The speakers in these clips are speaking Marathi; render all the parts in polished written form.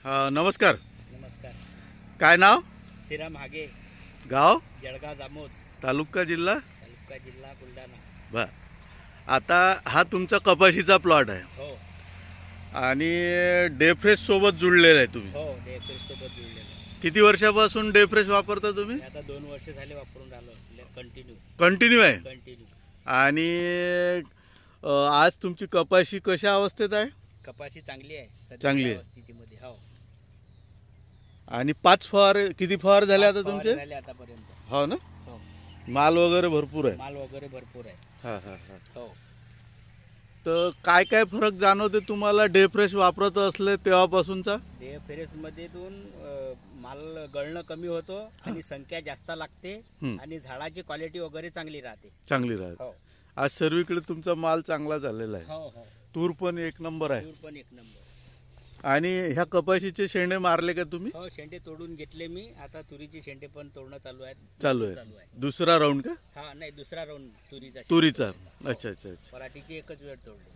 हा, नमस्कार. नमस्कार. काय नाव? श्रीराम हागे, गाव? जळगाव जामोद, तालुका जिल्हा? तालुका जिल्हा बुलढाणा. बर. आता हा तुमचा कपाशीचा प्लॉट आहे हो आणि डेफ्रेश सोबत जुळलेला आहे तुम्ही. हो डेफ्रेश सोबत जुळलेलं आहे. किती वर्षापासून डेफ्रेश वापरता तुम्ही? मी आता 2 वर्ष झाले वापरून राहिलो कंटिन्यू. कंटिन्यू आहे. कंटिन्यू. आणि आज तुमची कपाशी कशा अवस्थेत आहे? कपाशी चांगली आहे सध्या चांगली आहे. स्थितीमध्ये. हो आणि 5 फवार किती फवार झाले आता फवारे तुमचे? झाले आतापर्यंत. हो ना. हो माल वगैरे भरपूर आहे. माल वगैरे भरपूर आहे. हा हा हा. हो तर काय काय फरक जाणवते तुम्हाला डेफ्रेश वापरत असले तेव्हापासूनचा? डेफ्रेश मध्ये माल गळणं कमी होतो आणि संख्या जास्त लागते आणि झाडाची क्वालिटी वगैरे चांगली राहते. चांगली राहते. हो आज सर्वीकडे तुमचा माल चांगला झालेला आहे. हो हो तूर पण एक नंबर आहे. तूर पण एक नंबर. आणि ह्या कपाशीचे शेंडे मारले का तुम्ही? हो शेंडे तोडून घेतले मी. आता तुरीची शेंडे पण तोडणं चालू आहे. चालू आहे. दुसरा राऊंड का? हा नाही दुसरा राऊंड तुरीचा. तुरीचा. हो. अच्छा अच्छा अच्छा. पराठीची एकच वेळ तोडली.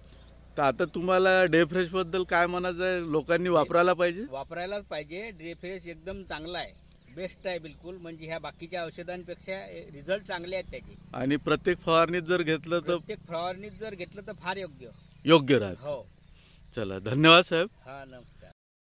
तर आता तुम्हाला डेफ्रेश बद्दल काय म्हणायचं आहे? लोकांनी वापरायला पाहिजे? वापरायलाच पाहिजे. ड्रेफ्रेश एकदम चांगला आहे. बेस्ट आहे बिलकुल. म्हणजे ह्या बाकीच्या औषधांपेक्षा रिझल्ट चांगले आहेत त्याचे. आणि प्रत्येक फवारणीत जर घेतलं तर प्रत्येक फवारणीत जर घेतलं तर फार योग्य. योग्य राहत. हो चला, धन्यवाद साहेब. हा नमस्कार.